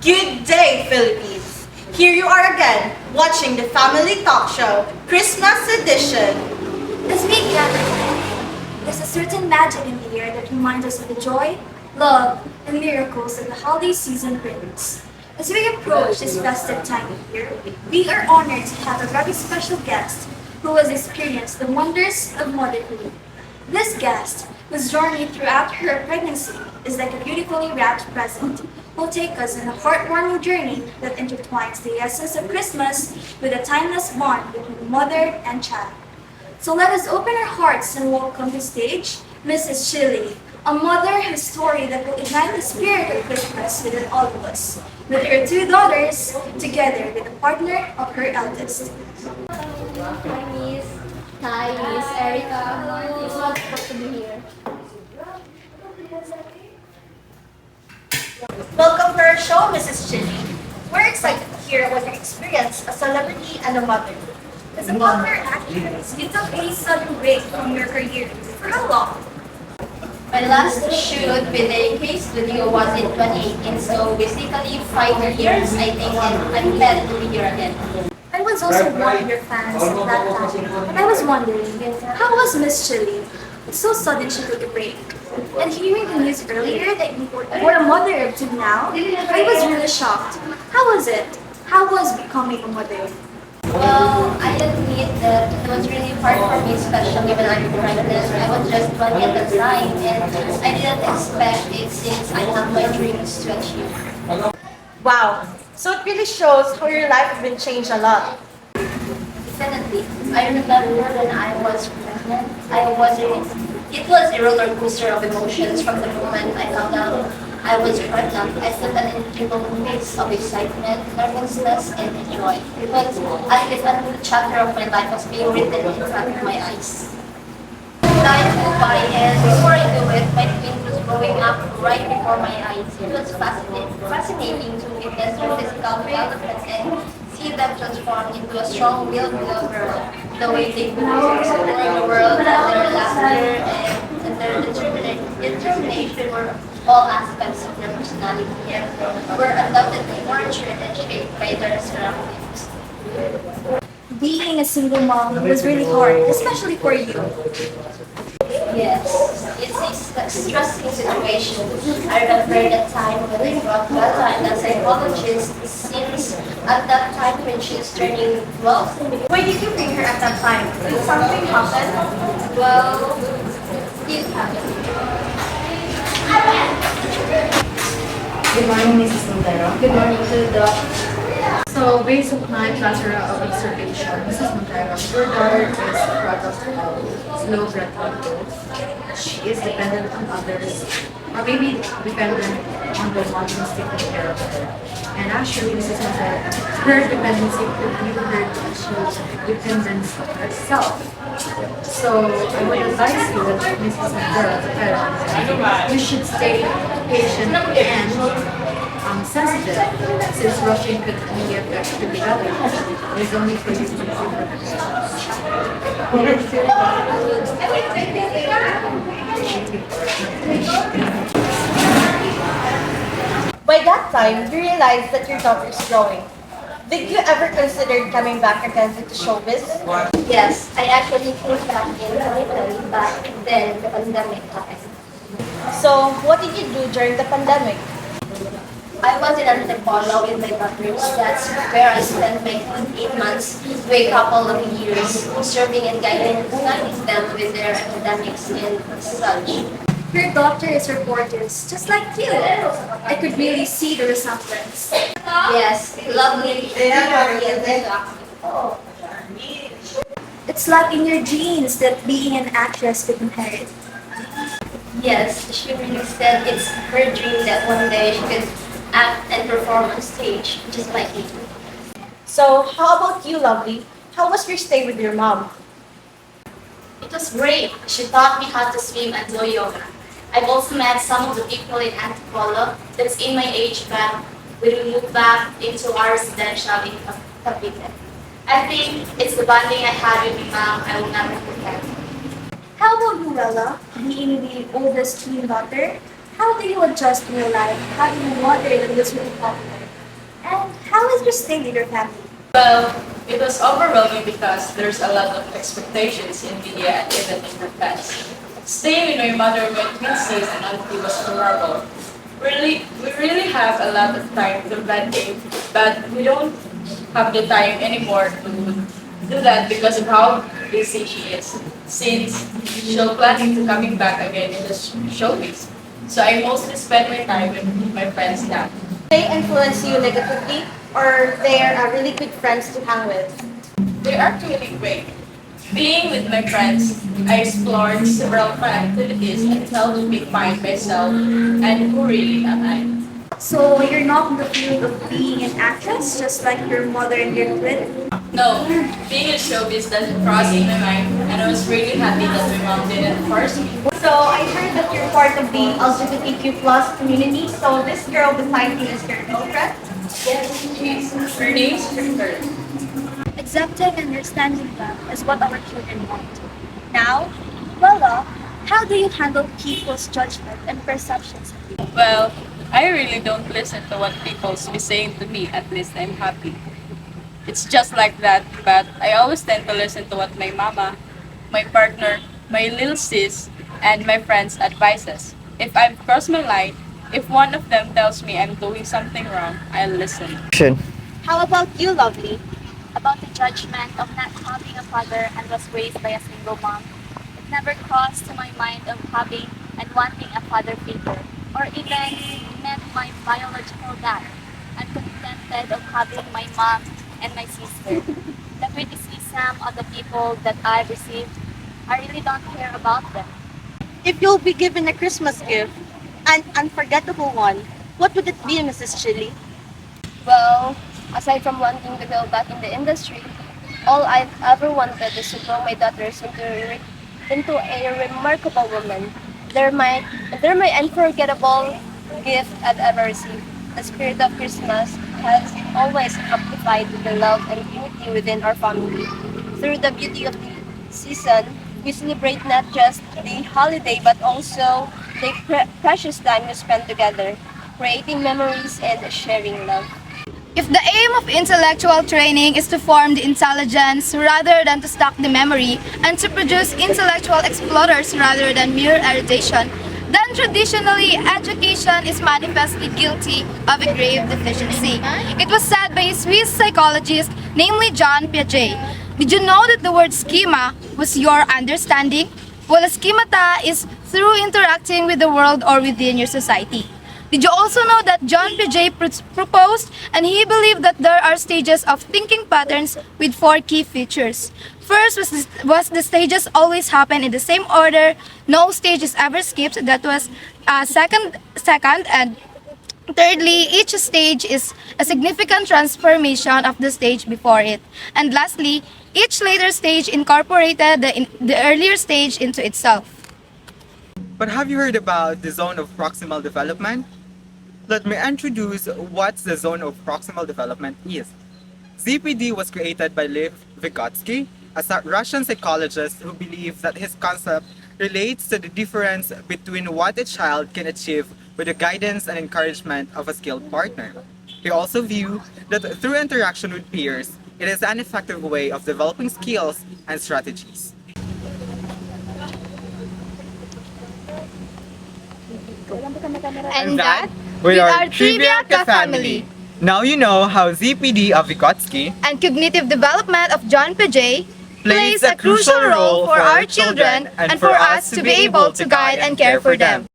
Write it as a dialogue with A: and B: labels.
A: Good day, Philippines! Here you are again, watching the Family Talk Show, Christmas edition.
B: As we gather today, there's a certain magic in the air that reminds us of the joy, love, and miracles that the holiday season brings. As we approach this festive time of year, we are honored to have a very special guest who has experienced the wonders of motherhood. This guest, whose journey throughout her pregnancy is like a beautifully wrapped present, will take us on a heartwarming journey that intertwines the essence of Christmas with a timeless bond between mother and child. So let us open our hearts and welcome to stage Mrs. Chili, a mother whose story that will ignite the spirit of Christmas within all of us, with her two daughters, together with the partner of her eldest.
C: Hi, Miss. Hi, Miss Erica. It's wonderful to be here.
A: Welcome to our show, Mrs. Chili. We're excited to hear about your experience as a celebrity and a mother.
B: As a popular actress, you took a sudden break from your career. For how long?
C: My last shoot with the K Studio was in 2018, so basically 5 years, I think, and I'm glad to be here again.
B: I was also one of your fans at that time, and I was wondering, how was Miss Chili? It's so sudden she took a break. And hearing the news earlier that you were a mother of two now, I was really shocked. How was it? How was becoming a mother?
C: Well, I admit that it was really hard for me, especially when I'm pregnant. I was just 20 at the time, and I didn't expect it since I have my dreams to achieve.
A: Wow, so it really shows how your life has been changed a lot.
C: Definitely. I remember when I was pregnant, it was a roller coaster of emotions from the moment I found out I was pregnant. I felt an incredible mix of excitement, nervousness, and joy. It was as if a new chapter of my life was being written in front of my eyes. Time went by, and before I knew it, my twin was growing up right before my eyes. It was fascinating to witness their physical development and see them transform into a strong-willed little girl. The way they moved, exploring the world, and their laughter and their determination were all aspects of their personality and were undoubtedly nurtured and shaped by their surroundings.
B: Being a single mom was really hard, especially for you.
C: Yes, it's a stressing situation. I remember that time when I brought Bella and a psychologist since at that time when she's turning 12.
A: Why did you bring her at that time? Did something happen?
C: Well, it happened.
D: Good morning, Mrs. Montero.
C: Good morning to the
D: So, based on my plethora of observation, Mrs. Montero, your daughter is a product of slow breath growth. She is dependent on others, or maybe dependent on the one who's taking care of her. And actually, Mrs. Montero, her dependency could lead her to achieve dependence of herself. So, I would advise you that Mrs. Montero, that you should stay patient and sensitive, since rushing could only affect your development. It is only for you to
A: By that time, you realized that your daughter is growing. Did you ever consider coming back again to showbiz?
C: Yes, I actually came back in 2020, but then the pandemic happened.
A: So, what did you do during the pandemic?
C: I was in Antipolo with my daughters. That's where I spent my 8 months to a couple of years serving and guiding them with their academics and such.
B: Your daughter is her gorgeous, just like you. I could really see the resemblance.
C: Yes, lovely, very and
B: It's like in your genes that being an actress could inherit.
C: yes, she really said it's her dream that one day she could act and perform on stage, just like me.
A: So, how about you, Lovely? How was your stay with your mom?
E: It was great. She taught me how to swim and do yoga. I've also met some of the people in Antipolo that's in my age, but we will move back into our residential in Cavite. I think it's the bonding I had with my mom I will never forget.
B: How about you, Bella, being the oldest twin daughter? How do you adjust to your life having a mother that was really popular? How is your stay with your family?
F: Well, it was overwhelming because there's a lot of expectations in media and even in the past. Staying with my mother when twin sis and auntie was memorable. We really have a lot of time to plan game, but we don't have the time anymore to do that because of how busy she is. Since she'll planning to coming back again in the showbiz. So I mostly spend my time with my friends now.
A: They influence you negatively, or they're really good friends to hang with?
F: They are really great. Being with my friends, I explored several fun activities and helped me find myself and who really am I.
B: So you're not in the field of being an actress, just like your mother and your twin?
F: No, being in showbiz doesn't cross in my mind, and I was really happy that my mom didn't force me.
A: So I heard that you're part of the LGBTQ plus community. So this girl beside you is your girlfriend?
F: Yes, her name's Victor.
B: Accepting and understanding them is what our children want. Now, Lola, how do you handle people's judgment and perceptions of you?
G: Well, I really don't listen to what people be saying to me, at least I'm happy. It's just like that, but I always tend to listen to what my mama, my partner, my little sis, and my friends advises. If I've crossed my line, if one of them tells me I'm doing something wrong, I'll listen.
A: How about you, Lovely?
E: About the judgment of not having a father and was raised by a single mom. It never crossed to my mind of having and wanting a father figure, or even met my biological dad. I'm contented of having my mom and my sister. The criticism of the people that I've received, I really don't care about them.
A: If you'll be given a Christmas gift, an unforgettable one, what would it be, Mrs. Chili?
C: Well, aside from wanting to go back in the industry, all I've ever wanted is to grow my daughters into a remarkable woman. They're my unforgettable gift I've ever received. The spirit of Christmas has always amplified the love and unity within our family. Through the beauty of the season, we celebrate not just the holiday but also the precious time we spend together, creating memories and sharing love.
H: If the aim of intellectual training is to form the intelligence rather than to stock the memory and to produce intellectual explorers rather than mere erudition, then traditionally education is manifestly guilty of a grave deficiency. It was said by a Swiss psychologist, namely John Piaget. Did you know that the word schema was your understanding? Well, a schemata is through interacting with the world or within your society. Did you also know that John Piaget proposed and he believed that there are stages of thinking patterns with 4 key features? First was the stages always happen in the same order, no stage is ever skipped, that was second, and thirdly, each stage is a significant transformation of the stage before it. And lastly, each later stage incorporated the earlier stage into itself.
I: But have you heard about the zone of proximal development? Let me introduce what the zone of proximal development is. ZPD was created by Lev Vygotsky, a Russian psychologist who believes that his concept relates to the difference between what a child can achieve with the guidance and encouragement of a skilled partner. He also viewed that through interaction with peers, it is an effective way of developing skills and strategies.
H: And that,
I: with our
H: Trivia
I: Trivia family. Now you know how ZPD of Vygotsky
H: and cognitive development of John Piaget
I: plays a crucial role for our children and for us to be able to guide and care for them.